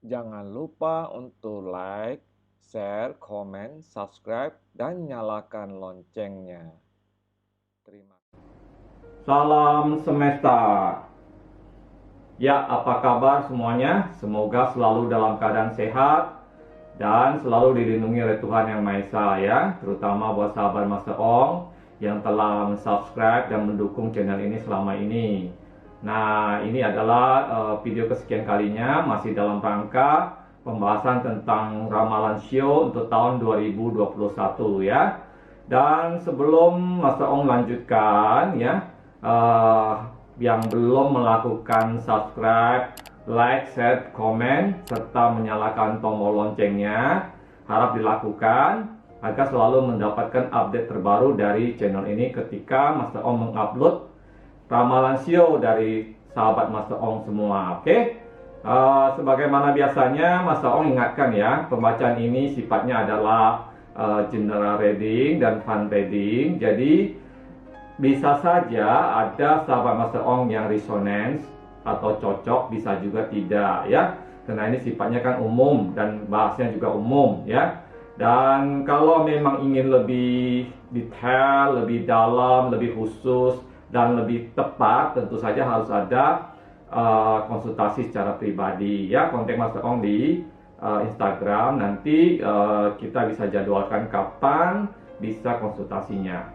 Jangan lupa untuk like, share, komen, subscribe, dan nyalakan loncengnya. Terima kasih. Salam semesta. Ya, apa kabar semuanya? Semoga selalu dalam keadaan sehat dan selalu dilindungi oleh Tuhan Yang Maha Esa ya. Terutama buat sahabat Master Ong yang telah subscribe dan mendukung channel ini selama ini. Nah, ini adalah video kesekian kalinya masih dalam rangka pembahasan tentang ramalan Shio untuk tahun 2021 ya. Dan sebelum Master Ong lanjutkan ya, yang belum melakukan subscribe, like, share, komen, serta menyalakan tombol loncengnya, harap dilakukan agar selalu mendapatkan update terbaru dari channel ini ketika Master Ong mengupload ramalan Shio dari sahabat Master Ong semua. Oke? Sebagaimana biasanya Master Ong ingatkan ya, pembacaan ini sifatnya adalah general reading dan fun reading. Jadi bisa saja ada sahabat Master Ong yang resonance atau cocok, bisa juga tidak ya. Karena ini sifatnya kan umum dan bahasnya juga umum ya. Dan kalau memang ingin lebih detail, lebih dalam, lebih khusus dan lebih tepat, tentu saja harus ada konsultasi secara pribadi ya. Kontak Master Ong di Instagram, nanti kita bisa jadwalkan kapan bisa konsultasinya.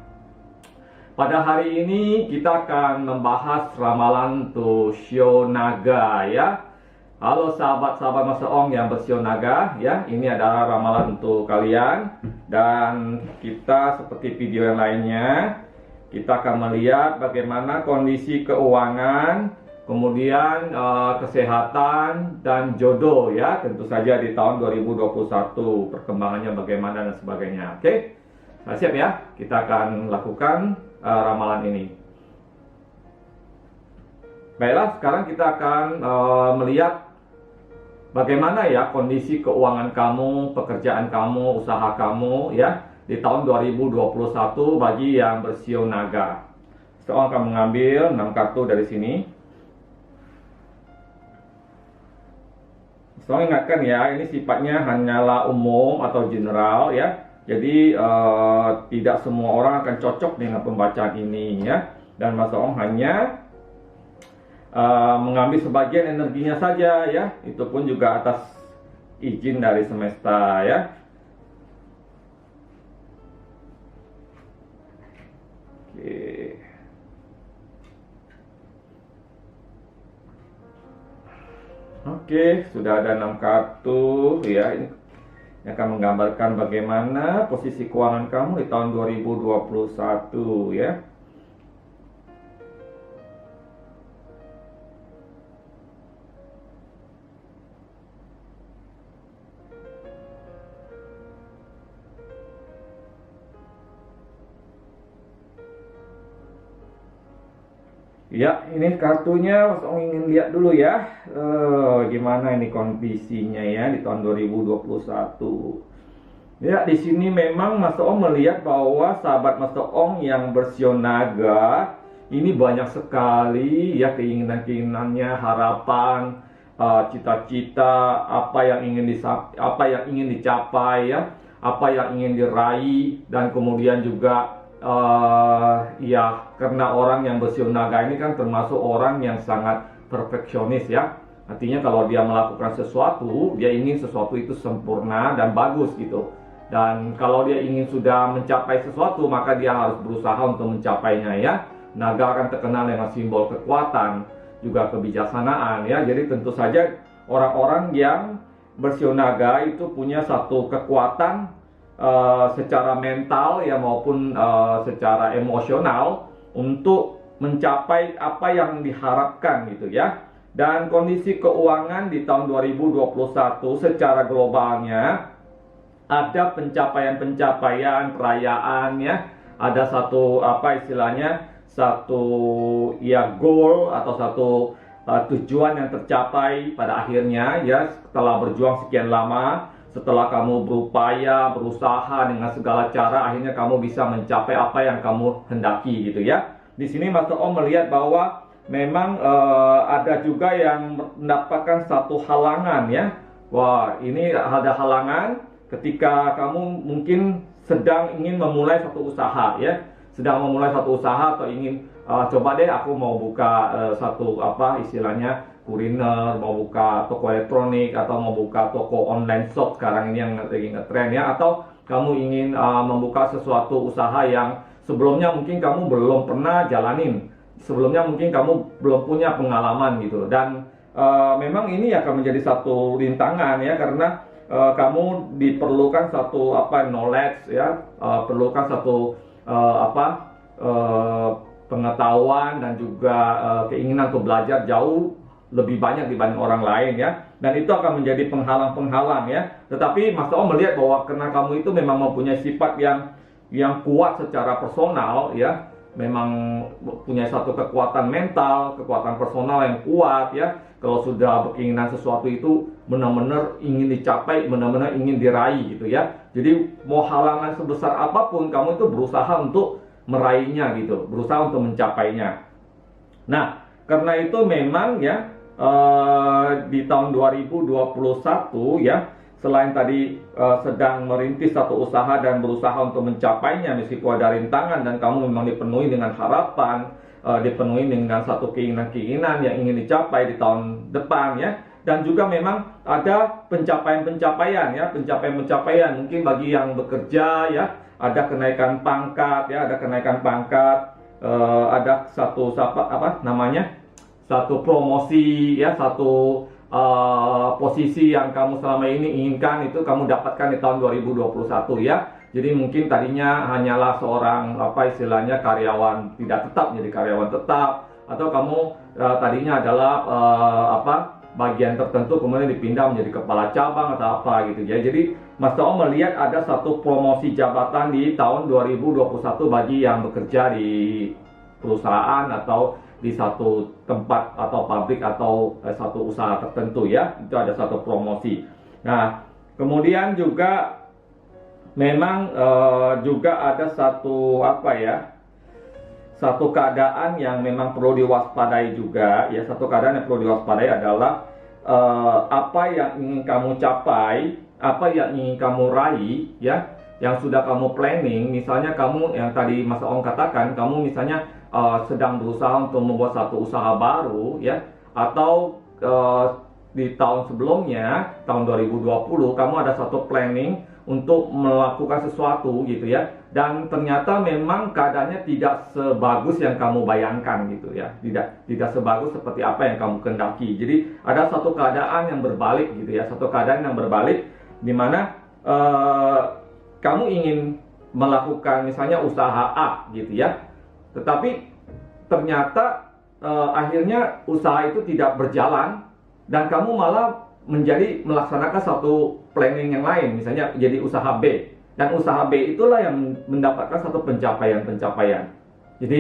Pada hari ini kita akan membahas ramalan untuk Shio Naga ya. Halo sahabat-sahabat Master Ong yang bershio naga ya. Ini adalah ramalan untuk kalian. Dan kita seperti video yang lainnya, kita akan melihat bagaimana kondisi keuangan, kemudian kesehatan dan jodoh ya. Tentu saja di tahun 2021 perkembangannya bagaimana dan sebagainya. Oke. Nah, siap ya, kita akan lakukan ramalan ini. Baiklah, sekarang kita akan melihat bagaimana ya kondisi keuangan kamu, pekerjaan kamu, usaha kamu ya di tahun 2021 bagi yang bershio naga. Saya akan mengambil 6 kartu dari sini. Saya ingatkan ya, ini sifatnya hanyalah umum atau general ya. Jadi tidak semua orang akan cocok dengan pembacaan ini ya. Dan Mas Ong hanya mengambil sebagian energinya saja ya. Itu pun juga atas izin dari semesta ya. Oke. Oke, sudah ada 6 kartu ya. Ini yang akan menggambarkan bagaimana posisi keuangan kamu di tahun 2021 ya. Ya, ini kartunya Mas Ong ingin lihat dulu ya. Gimana ini kondisinya ya di tahun 2021. Ya, di sini memang Mas Ong melihat bahwa sahabat Mas Ong yang bershio naga ini banyak sekali ya keinginan-keinginannya, harapan, cita-cita, apa yang ingin dicapai ya, apa yang ingin diraih, dan kemudian juga ya karena orang yang bershio naga ini kan termasuk orang yang sangat perfeksionis ya. Artinya kalau dia melakukan sesuatu, dia ingin sesuatu itu sempurna dan bagus gitu. Dan kalau dia ingin sudah mencapai sesuatu, maka dia harus berusaha untuk mencapainya ya. Naga akan terkenal dengan simbol kekuatan, juga kebijaksanaan ya. Jadi tentu saja orang-orang yang bershio naga itu punya satu kekuatan secara mental ya maupun secara emosional untuk mencapai apa yang diharapkan gitu ya. Dan kondisi keuangan di tahun 2021 secara globalnya ada pencapaian-pencapaian, perayaan ya. Ada satu apa istilahnya, satu ya goal atau satu tujuan yang tercapai pada akhirnya ya, setelah berjuang sekian lama. Setelah kamu berupaya, berusaha dengan segala cara, akhirnya kamu bisa mencapai apa yang kamu hendaki gitu ya. Di sini Master Om melihat bahwa memang ada juga yang mendapatkan satu halangan ya wah ini ada halangan ketika kamu mungkin sedang ingin memulai satu usaha ya, sedang memulai satu usaha atau ingin coba deh aku mau buka satu istilahnya kuliner, mau buka toko elektronik atau mau buka toko online shop sekarang ini yang lagi ngetren ya, atau kamu ingin membuka sesuatu usaha yang sebelumnya mungkin kamu belum pernah jalanin, sebelumnya mungkin kamu belum punya pengalaman gitu, dan memang ini akan menjadi satu rintangan ya, karena kamu diperlukan satu knowledge ya, perlukan satu pengetahuan dan juga keinginan untuk belajar jauh lebih banyak dibanding orang lain ya, dan itu akan menjadi penghalang-penghalang ya. Tetapi Mas Om melihat bahwa karena kamu itu memang mempunyai sifat yang kuat secara personal ya, memang punya satu kekuatan mental, kekuatan personal yang kuat ya. Kalau sudah berkeinginan sesuatu itu benar-benar ingin dicapai, benar-benar ingin diraih gitu ya. Jadi mau halangan sebesar apapun, kamu itu berusaha untuk meraihnya gitu, berusaha untuk mencapainya. Nah, karena itu memang ya di tahun 2021 ya, selain tadi sedang merintis satu usaha dan berusaha untuk mencapainya meskipun ada rintangan, dan kamu memang dipenuhi dengan harapan, dipenuhi dengan satu keinginan-keinginan yang ingin dicapai di tahun depan ya, dan juga memang ada pencapaian-pencapaian ya, pencapaian-pencapaian mungkin bagi yang bekerja ya, ada kenaikan pangkat ya, ada kenaikan pangkat, ada satu satu promosi ya, satu posisi yang kamu selama ini inginkan itu kamu dapatkan di tahun 2021 ya. Jadi mungkin tadinya hanyalah seorang istilahnya karyawan tidak tetap menjadi karyawan tetap, atau kamu tadinya adalah bagian tertentu kemudian dipindah menjadi kepala cabang atau apa gitu ya. Jadi Mas Om melihat ada satu promosi jabatan di tahun 2021 bagi yang bekerja di perusahaan atau di satu tempat atau pabrik atau satu usaha tertentu ya, itu ada satu promosi. Nah, kemudian juga memang juga ada satu satu keadaan yang memang perlu diwaspadai juga ya. Satu keadaan yang perlu diwaspadai adalah apa yang ingin kamu capai, apa yang ingin kamu raih ya, yang sudah kamu planning. Misalnya kamu yang tadi Mas Om katakan, kamu misalnya sedang berusaha untuk membuat satu usaha baru ya, atau di tahun sebelumnya, tahun 2020 kamu ada satu planning untuk melakukan sesuatu gitu ya, dan ternyata memang keadaannya tidak sebagus yang kamu bayangkan gitu ya, tidak sebagus seperti apa yang kamu kehendaki. Jadi ada satu keadaan yang berbalik gitu ya, satu keadaan yang berbalik di mana kamu ingin melakukan misalnya usaha A gitu ya, tetapi ternyata akhirnya usaha itu tidak berjalan dan kamu malah melaksanakan satu planning yang lain, misalnya jadi usaha B, dan usaha B itulah yang mendapatkan satu pencapaian. Jadi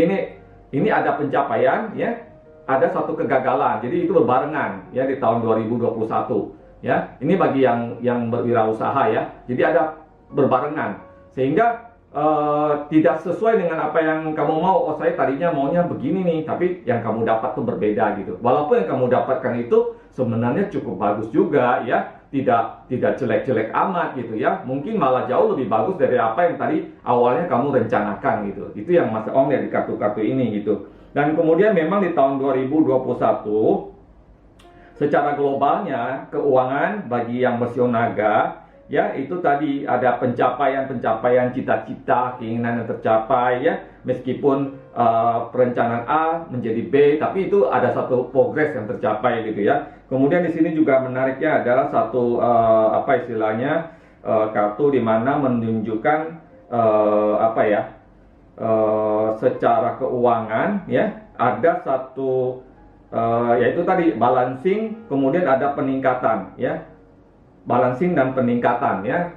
ini ada pencapaian ya, ada satu kegagalan. Jadi itu berbarengan ya di tahun 2021 ya. Ini bagi yang berwirausaha ya. Jadi ada berbarengan sehingga tidak sesuai dengan apa yang kamu mau. Oh, saya tadinya maunya begini nih, tapi yang kamu dapat tuh berbeda gitu. Walaupun yang kamu dapatkan itu sebenarnya cukup bagus juga ya, tidak jelek-jelek amat gitu ya. Mungkin malah jauh lebih bagus dari apa yang tadi awalnya kamu rencanakan gitu. Itu yang Mas Om lihat di kartu-kartu ini gitu. Dan kemudian memang di tahun 2021 secara globalnya keuangan bagi yang bersiul naga ya, itu tadi ada pencapaian cita-cita, keinginan yang tercapai ya, meskipun perencanaan A menjadi B, tapi itu ada satu progres yang tercapai gitu ya. Kemudian di sini juga menariknya adalah satu kartu di mana menunjukkan secara keuangan ya, ada satu yaitu tadi balancing, kemudian ada peningkatan ya. Balancing dan peningkatan ya,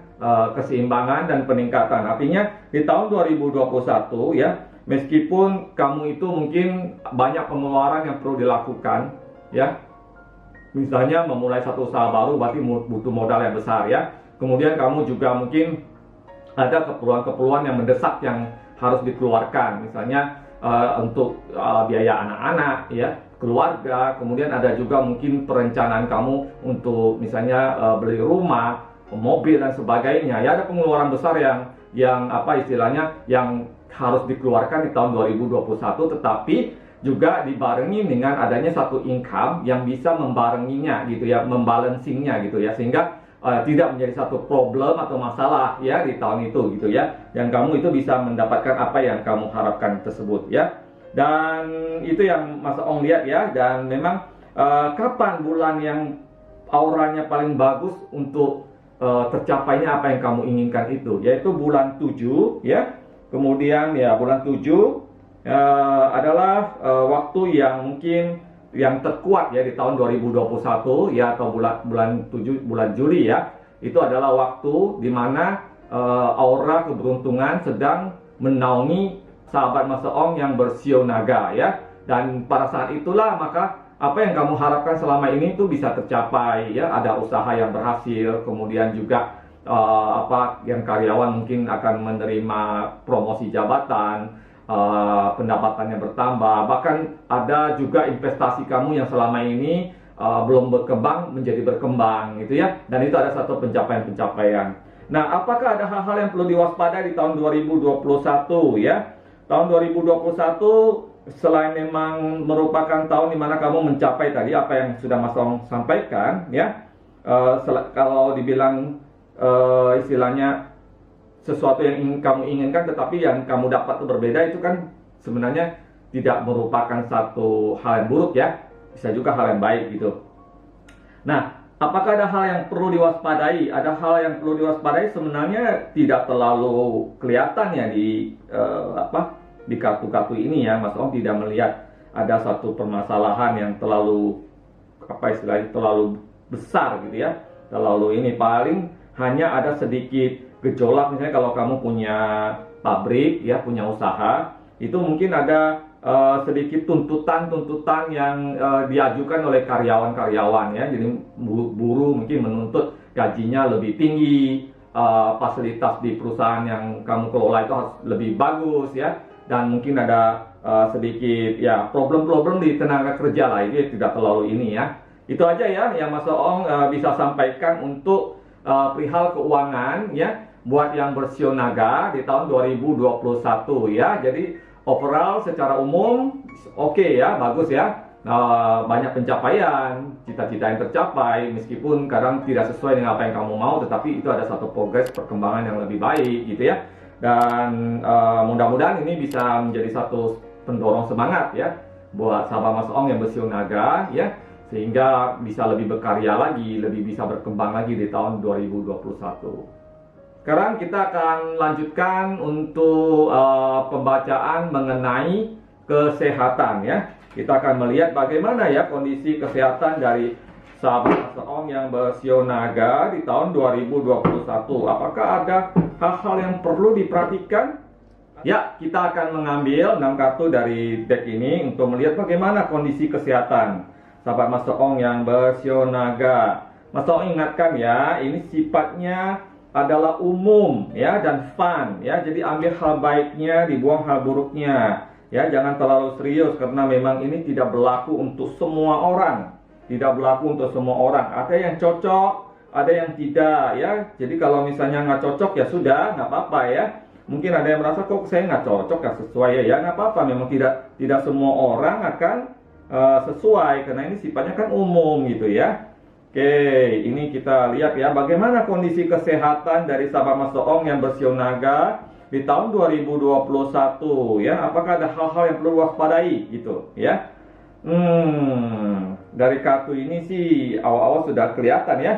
keseimbangan dan peningkatan. Artinya di tahun 2021 ya, meskipun kamu itu mungkin banyak pengeluaran yang perlu dilakukan ya, misalnya memulai satu usaha baru berarti butuh modal yang besar ya. Kemudian kamu juga mungkin ada keperluan-keperluan yang mendesak yang harus dikeluarkan, misalnya untuk biaya anak-anak ya, keluarga, kemudian ada juga mungkin perencanaan kamu untuk misalnya beli rumah, mobil dan sebagainya. Ya, ada pengeluaran besar yang apa istilahnya yang harus dikeluarkan di tahun 2021, tetapi juga dibarengi dengan adanya satu income yang bisa membarenginya gitu ya, membalancingnya gitu ya, sehingga tidak menjadi satu problem atau masalah ya di tahun itu gitu ya, dan kamu itu bisa mendapatkan apa yang kamu harapkan tersebut ya. Dan itu yang Mas Ong lihat ya, dan memang kapan bulan yang auranya paling bagus untuk tercapainya apa yang kamu inginkan itu, yaitu bulan 7 ya. Kemudian ya bulan 7 adalah waktu yang mungkin yang terkuat ya di tahun 2021 ya, atau bulan 7 bulan Juli ya. Itu adalah waktu di mana aura keberuntungan sedang menaungi sahabat Mas Ong yang bersio naga ya. Dan pada saat itulah maka apa yang kamu harapkan selama ini itu bisa tercapai ya. Ada usaha yang berhasil, kemudian juga apa yang karyawan mungkin akan menerima promosi jabatan, pendapatannya bertambah, bahkan ada juga investasi kamu yang selama ini belum berkembang menjadi berkembang gitu ya, dan itu ada satu pencapaian-pencapaian. Nah, apakah ada hal-hal yang perlu diwaspadai di tahun 2021 ya? Tahun 2021 selain memang merupakan tahun di mana kamu mencapai tadi apa yang sudah Mas Ong sampaikan ya, kalau dibilang istilahnya sesuatu yang kamu inginkan tetapi yang kamu dapat itu berbeda, itu kan sebenarnya tidak merupakan satu hal yang buruk ya, bisa juga hal yang baik gitu. Nah, apakah ada hal yang perlu diwaspadai? Ada hal yang perlu diwaspadai sebenarnya tidak terlalu kelihatan ya di di kartu-kartu ini ya. Mas Om tidak melihat ada satu permasalahan yang terlalu istilahnya terlalu besar gitu ya, terlalu ini, paling hanya ada sedikit gejolak. Misalnya kalau kamu punya pabrik ya, punya usaha, itu mungkin ada sedikit tuntutan-tuntutan yang diajukan oleh karyawan-karyawan ya. Jadi buruh mungkin menuntut gajinya lebih tinggi, fasilitas di perusahaan yang kamu kelola itu harus lebih bagus ya, dan mungkin ada sedikit ya problem-problem di tenaga kerja lah. Itu tidak terlalu ini ya. Itu aja ya yang Mas Ong bisa sampaikan untuk perihal keuangan ya buat yang bersio naga di tahun 2021 ya. Jadi overall secara umum oke ya, bagus ya. Banyak pencapaian, cita-cita yang tercapai, meskipun kadang tidak sesuai dengan apa yang kamu mau, tetapi itu ada satu progres perkembangan yang lebih baik gitu ya. Dan mudah-mudahan ini bisa menjadi satu pendorong semangat ya buat sahabat Mas Ong yang bersio naga ya, sehingga bisa lebih berkarya lagi, lebih bisa berkembang lagi di tahun 2021. Sekarang kita akan lanjutkan untuk pembacaan mengenai kesehatan ya. Kita akan melihat bagaimana ya kondisi kesehatan dari sahabat Mas Ong yang bersio naga di tahun 2021. Apakah ada hal-hal yang perlu diperhatikan? Ya, kita akan mengambil 6 kartu dari deck ini untuk melihat bagaimana kondisi kesehatan sahabat Mas Ong yang bersio naga. Mas Ong ingatkan ya, ini sifatnya adalah umum ya dan fun ya. Jadi ambil hal baiknya, dibuang hal buruknya ya. Jangan terlalu serius karena memang ini tidak berlaku untuk semua orang. Tidak berlaku untuk semua orang. Ada yang cocok, ada yang tidak ya. Jadi kalau misalnya nggak cocok ya sudah, nggak apa-apa ya. Mungkin ada yang merasa kok saya nggak cocok, nggak sesuai ya nggak apa-apa. Memang tidak semua orang akan sesuai karena ini sifatnya kan umum gitu ya. Oke, ini kita lihat ya bagaimana kondisi kesehatan dari sahabat Mas Ong yang bersio naga di tahun 2021 ya. Apakah ada hal-hal yang perlu waspadai gitu ya. Dari kartu ini sih awal-awal sudah kelihatan ya.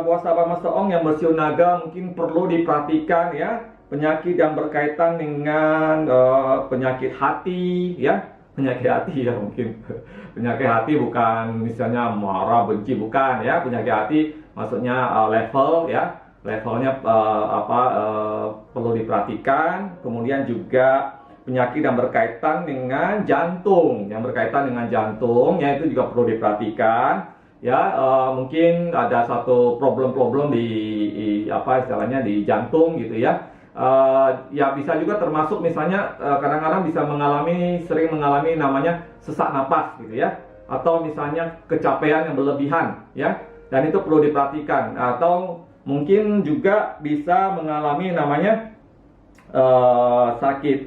Buat sahabat Mas Ong yang bersio naga mungkin perlu diperhatikan ya penyakit yang berkaitan dengan penyakit hati ya. Penyakit hati ya mungkin. Penyakit hati bukan misalnya marah, benci, bukan ya. Penyakit hati maksudnya level ya. Levelnya perlu diperhatikan. Kemudian juga penyakit yang berkaitan dengan jantung. Yang berkaitan dengan jantung ya itu juga perlu diperhatikan. Ya mungkin ada satu problem-problem di istilahnya di jantung gitu ya. Ya bisa juga termasuk misalnya kadang-kadang bisa sering mengalami namanya sesak napas gitu ya, atau misalnya kecapean yang berlebihan ya, dan itu perlu diperhatikan. Atau mungkin juga bisa mengalami namanya sakit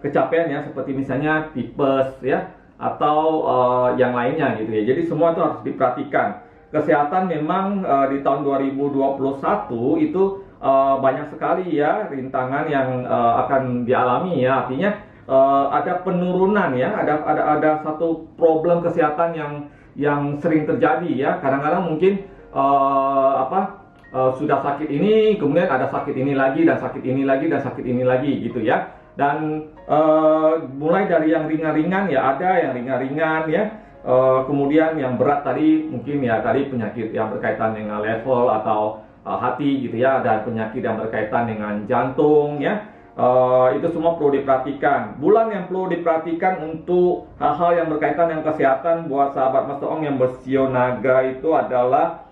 kecapean ya, seperti misalnya tipes ya, atau yang lainnya gitu ya. Jadi semua itu harus diperhatikan. Kesehatan memang di tahun 2021 itu banyak sekali ya rintangan yang akan dialami ya. Artinya ada penurunan ya, ada satu problem kesehatan yang sering terjadi ya. Kadang-kadang mungkin sudah sakit ini, kemudian ada sakit ini lagi, dan sakit ini lagi, dan sakit ini lagi gitu ya. Dan mulai dari yang ringan-ringan ya, ada yang ringan-ringan ya, kemudian yang berat tadi mungkin ya tadi penyakit yang berkaitan dengan level atau hati gitu ya, dan penyakit yang berkaitan dengan jantung ya. Itu semua perlu diperhatikan. Bulan yang perlu diperhatikan untuk hal-hal yang berkaitan dengan kesehatan buat sahabat Master Ong yang bersio naga itu adalah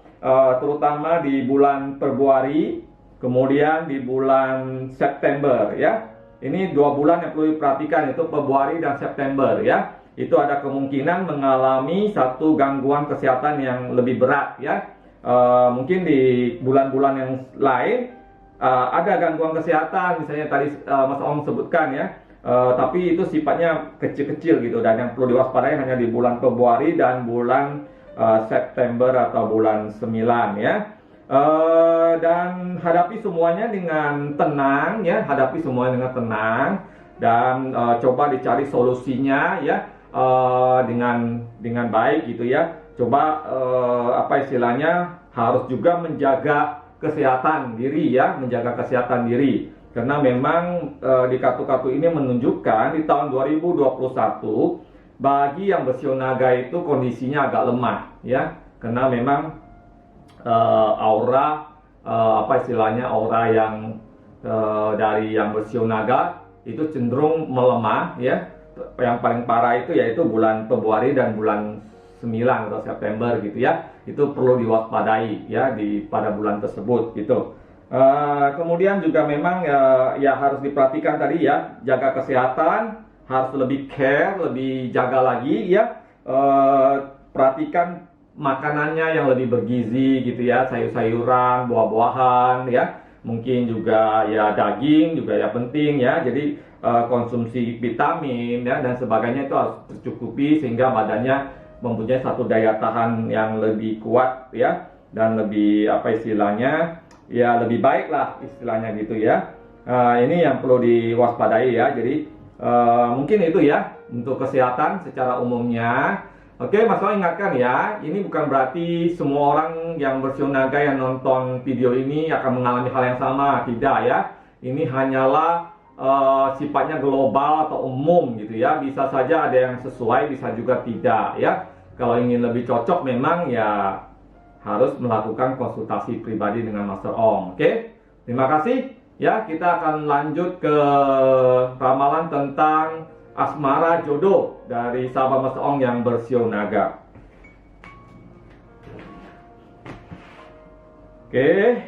terutama di bulan Februari, kemudian di bulan September ya. Ini 2 bulan yang perlu diperhatikan, itu Februari dan September ya. Itu ada kemungkinan mengalami satu gangguan kesehatan yang lebih berat ya. Mungkin di bulan-bulan yang lain ada gangguan kesehatan, misalnya tadi Mas Om sebutkan ya. Tapi itu sifatnya kecil-kecil gitu, dan yang perlu diwaspadai hanya di bulan Februari dan bulan September atau bulan 9 ya. Dan hadapi semuanya dengan tenang ya, hadapi semuanya dengan tenang, dan coba dicari solusinya ya, dengan baik gitu ya. Coba apa istilahnya, harus juga menjaga kesehatan diri ya, menjaga kesehatan diri, karena memang di kartu-kartu ini menunjukkan di tahun 2021 bagi yang bersio naga itu kondisinya agak lemah ya, karena memang aura apa istilahnya, aura yang dari yang bersio naga itu cenderung melemah ya. Yang paling parah itu yaitu bulan Februari dan bulan 9 atau September gitu ya. Itu perlu diwaspadai ya pada bulan tersebut gitu. Kemudian juga memang ya harus diperhatikan tadi ya, jaga kesehatan, harus lebih care, lebih jaga lagi ya. Perhatikan makanannya yang lebih bergizi gitu ya, sayur-sayuran, buah-buahan ya, mungkin juga ya daging juga ya penting ya. Jadi konsumsi vitamin ya dan sebagainya itu harus tercukupi, sehingga badannya mempunyai satu daya tahan yang lebih kuat ya, dan lebih apa istilahnya ya, lebih baik lah istilahnya gitu ya. Ini yang perlu diwaspadai ya. Jadi mungkin itu ya untuk kesehatan secara umumnya. Oke, Mas Ong ingatkan ya, ini bukan berarti semua orang yang bersio naga yang nonton video ini akan mengalami hal yang sama, tidak ya. Ini hanyalah sifatnya global atau umum gitu ya. Bisa saja ada yang sesuai, bisa juga tidak ya. Kalau ingin lebih cocok memang ya harus melakukan konsultasi pribadi dengan Master Ong. Oke, terima kasih ya. Kita akan lanjut ke ramalan tentang asmara jodoh dari sahabat Master Ong yang bersio naga. Oke,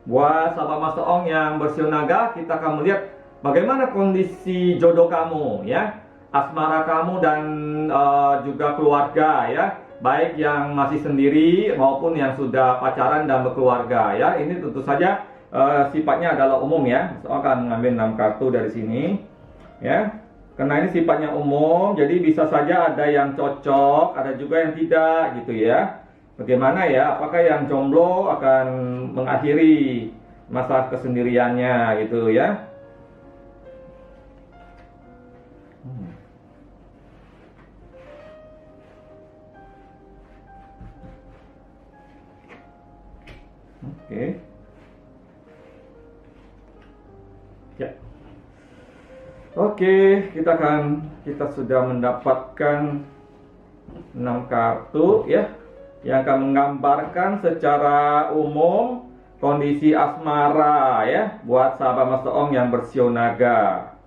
buat sahabat Master Ong yang bersio naga, kita akan melihat bagaimana kondisi jodoh kamu ya, asmara kamu dan juga keluarga ya, baik yang masih sendiri maupun yang sudah pacaran dan berkeluarga ya. Ini tentu saja sifatnya adalah umum ya. Master Ong akan mengambil 6 kartu dari sini ya. Karena ini sifatnya umum, jadi bisa saja ada yang cocok, ada juga yang tidak gitu ya. Bagaimana ya, apakah yang jomblo akan mengakhiri masa kesendiriannya gitu ya. Oke. Ya. Oke, kita sudah mendapatkan 6 kartu ya, yang akan menggambarkan secara umum kondisi asmara ya buat sahabat Master Ong yang bersio naga.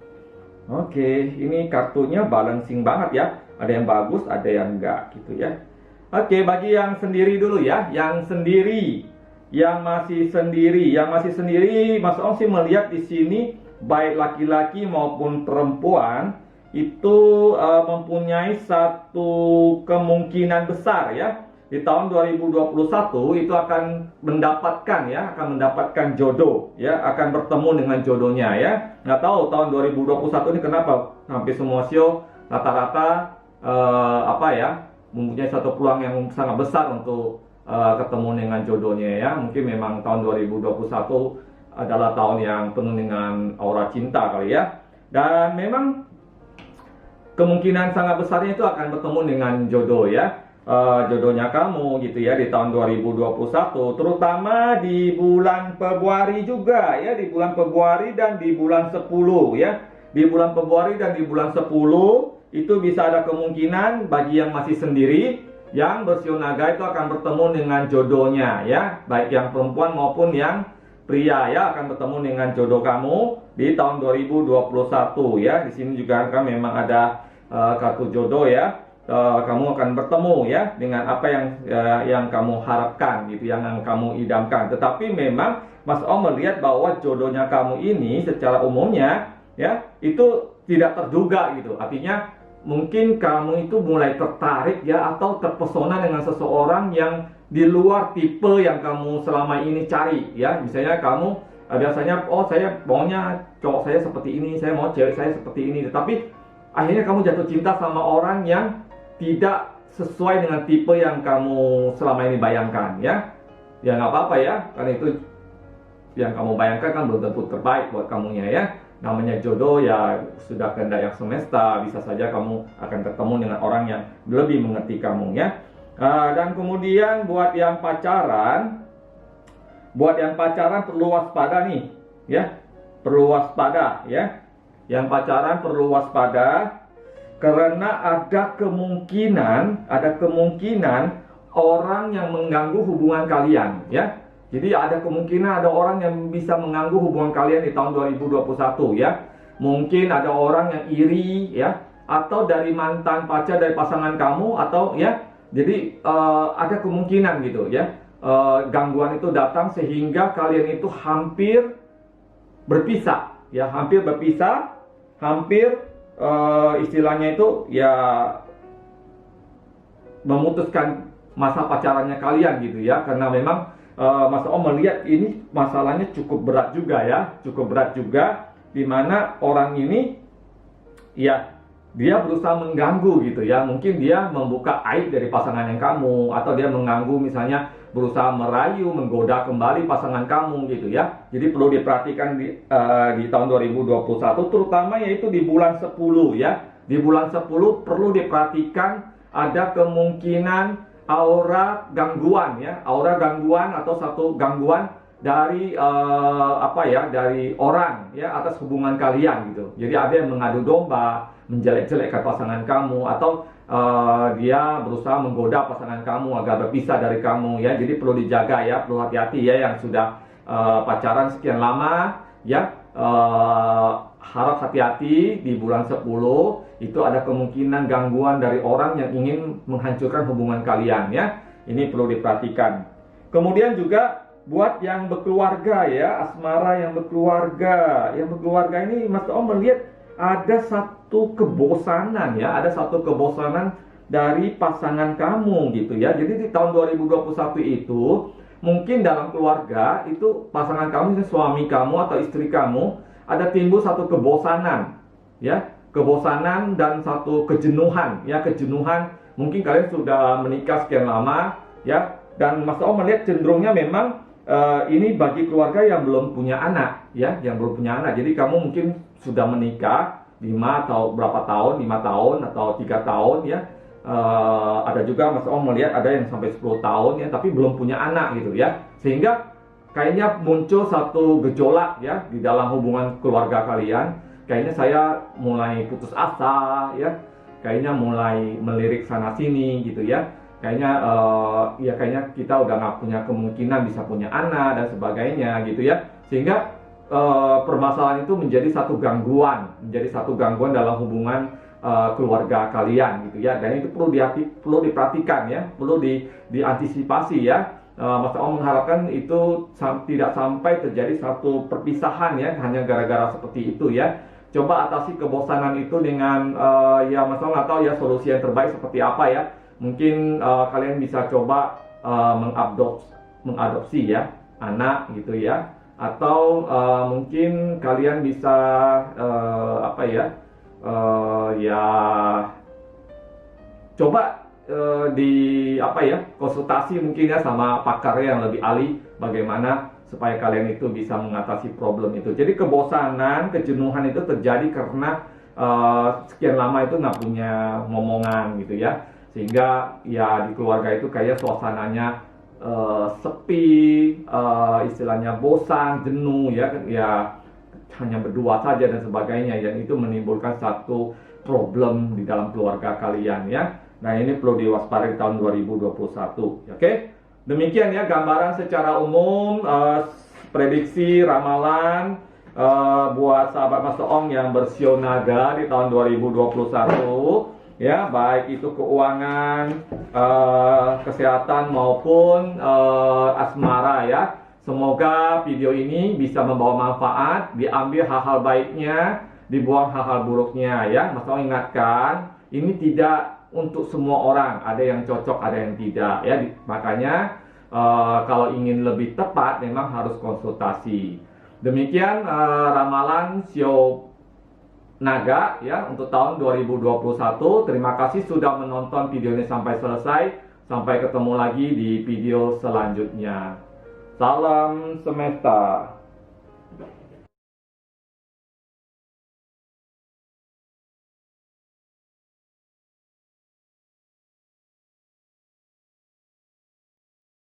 Oke, ini kartunya balancing banget ya. Ada yang bagus, ada yang enggak gitu ya. Oke, bagi yang sendiri dulu ya, yang sendiri yang masih sendiri. Yang masih sendiri, Mas Om sih melihat di sini baik laki-laki maupun perempuan itu mempunyai satu kemungkinan besar ya, di tahun 2021 itu akan mendapatkan jodoh ya, akan bertemu dengan jodohnya ya. Nggak tahu tahun 2021 ini kenapa hampir semua sio rata-rata mempunyai satu peluang yang sangat besar untuk ketemu dengan jodohnya ya. Mungkin memang tahun 2021 adalah tahun yang penuh dengan aura cinta kali ya. Dan memang kemungkinan sangat besarnya itu akan bertemu dengan jodoh ya. Jodohnya kamu gitu ya di tahun 2021, terutama di bulan Februari juga ya, di bulan Februari dan di bulan 10 ya. Di bulan Februari dan di bulan 10 itu bisa ada kemungkinan bagi yang masih sendiri, yang bersio naga itu akan bertemu dengan jodohnya ya, baik yang perempuan maupun yang pria ya, akan bertemu dengan jodoh kamu di tahun 2021 ya. Di sini juga kan memang ada kartu jodoh ya. Kamu akan bertemu ya dengan apa yang kamu harapkan gitu, yang kamu idamkan. Tetapi memang Mas Om melihat bahwa jodohnya kamu ini secara umumnya ya itu tidak terduga gitu. Artinya mungkin kamu itu mulai tertarik ya, atau terpesona dengan seseorang yang di luar tipe yang kamu selama ini cari ya. Misalnya kamu biasanya, oh saya maunya cowok saya seperti ini, saya mau cewek saya seperti ini, tetapi akhirnya kamu jatuh cinta sama orang yang tidak sesuai dengan tipe yang kamu selama ini bayangkan ya. Ya nggak apa-apa ya, karena itu yang kamu bayangkan kan belum tentu terbaik buat kamunya ya. Namanya jodoh ya, sudah kehendak yang semesta, bisa saja kamu akan ketemu dengan orang yang lebih mengerti kamu ya. Dan kemudian buat yang pacaran perlu waspada nih ya, perlu waspada ya. Yang pacaran perlu waspada karena ada kemungkinan orang yang mengganggu hubungan kalian ya. Jadi ada kemungkinan ada orang yang bisa mengganggu hubungan kalian di tahun 2021 ya. Mungkin ada orang yang iri ya, atau dari mantan pacar, dari pasangan kamu, atau ya. Jadi ada kemungkinan gitu ya, gangguan itu datang sehingga kalian itu hampir berpisah ya, hampir istilahnya itu ya memutuskan masa pacarannya kalian gitu ya. Karena memang Mas Om melihat ini masalahnya cukup berat juga, di mana orang ini ya dia berusaha mengganggu gitu ya. Mungkin dia membuka aib dari pasangan yang kamu, atau dia mengganggu, misalnya berusaha merayu, menggoda kembali pasangan kamu gitu ya. Jadi perlu diperhatikan di tahun 2021, terutama yaitu di bulan 10 ya. Di bulan 10 perlu diperhatikan ada kemungkinan aura gangguan ya, aura gangguan atau satu gangguan dari dari orang ya atas hubungan kalian gitu. Jadi ada yang mengadu domba, menjelek-jelekkan pasangan kamu, atau dia berusaha menggoda pasangan kamu agar berpisah dari kamu ya. Jadi perlu dijaga ya, perlu hati-hati ya yang sudah pacaran sekian lama ya. Harap hati-hati di bulan 10 itu ada kemungkinan gangguan dari orang yang ingin menghancurkan hubungan kalian ya. Ini perlu diperhatikan. Kemudian juga buat yang berkeluarga ya, asmara yang berkeluarga. Yang berkeluarga ini Mas Om melihat ada satu kebosanan ya, ada satu kebosanan dari pasangan kamu gitu ya. Jadi di tahun 2021 itu mungkin dalam keluarga itu pasangan kamu, suami kamu atau istri kamu, ada timbul satu kebosanan ya, kebosanan dan satu kejenuhan ya, kejenuhan. Mungkin kalian sudah menikah sekian lama ya, dan Mas Om melihat cenderungnya memang ini bagi keluarga yang belum punya anak ya, yang belum punya anak. Jadi kamu mungkin sudah menikah 5 atau berapa tahun, 5 tahun atau 3 tahun ya. Ada juga Mas Om melihat ada yang sampai 10 tahun ya, tapi belum punya anak gitu ya. Sehingga kayaknya muncul satu gejolak ya di dalam hubungan keluarga kalian. Kayaknya saya mulai putus asa ya, kayaknya mulai melirik sana sini gitu ya. Kayaknya kita udah nggak punya kemungkinan bisa punya anak dan sebagainya gitu ya. Sehingga permasalahan itu menjadi satu gangguan dalam hubungan keluarga kalian gitu ya. Dan itu perlu diperhatikan ya, perlu diantisipasi ya. Mas Om mengharapkan itu tidak sampai terjadi satu perpisahan ya, hanya gara-gara seperti itu ya. Coba atasi kebosanan itu dengan ya Mas Om nggak tahu ya solusi yang terbaik seperti apa ya. Mungkin kalian bisa coba mengadopsi ya anak gitu ya, atau mungkin kalian bisa apa ya ya coba di apa ya konsultasi mungkin ya sama pakar yang lebih ahli bagaimana supaya kalian itu bisa mengatasi problem itu. Jadi kebosanan, kejenuhan itu terjadi karena sekian lama itu nggak punya ngomongan gitu ya, sehingga ya di keluarga itu kayak suasananya sepi, istilahnya bosan, jenuh ya, hanya berdua saja dan sebagainya, yang itu menimbulkan satu problem di dalam keluarga kalian ya. Nah ini perlu diwaspadai tahun 2021. Oke, demikian ya gambaran secara umum prediksi ramalan buat sahabat Mas Ong yang bersio naga di tahun 2021 ya, baik itu keuangan, kesehatan maupun asmara ya. Semoga video ini bisa membawa manfaat, diambil hal-hal baiknya, dibuang hal-hal buruknya ya. Mas Ong ingatkan, ini tidak untuk semua orang, ada yang cocok, ada yang tidak ya. Makanya kalau ingin lebih tepat memang harus konsultasi. Demikian ramalan Sio Naga ya untuk tahun 2021. Terima kasih sudah menonton video ini sampai selesai. Sampai ketemu lagi di video selanjutnya. Salam semesta.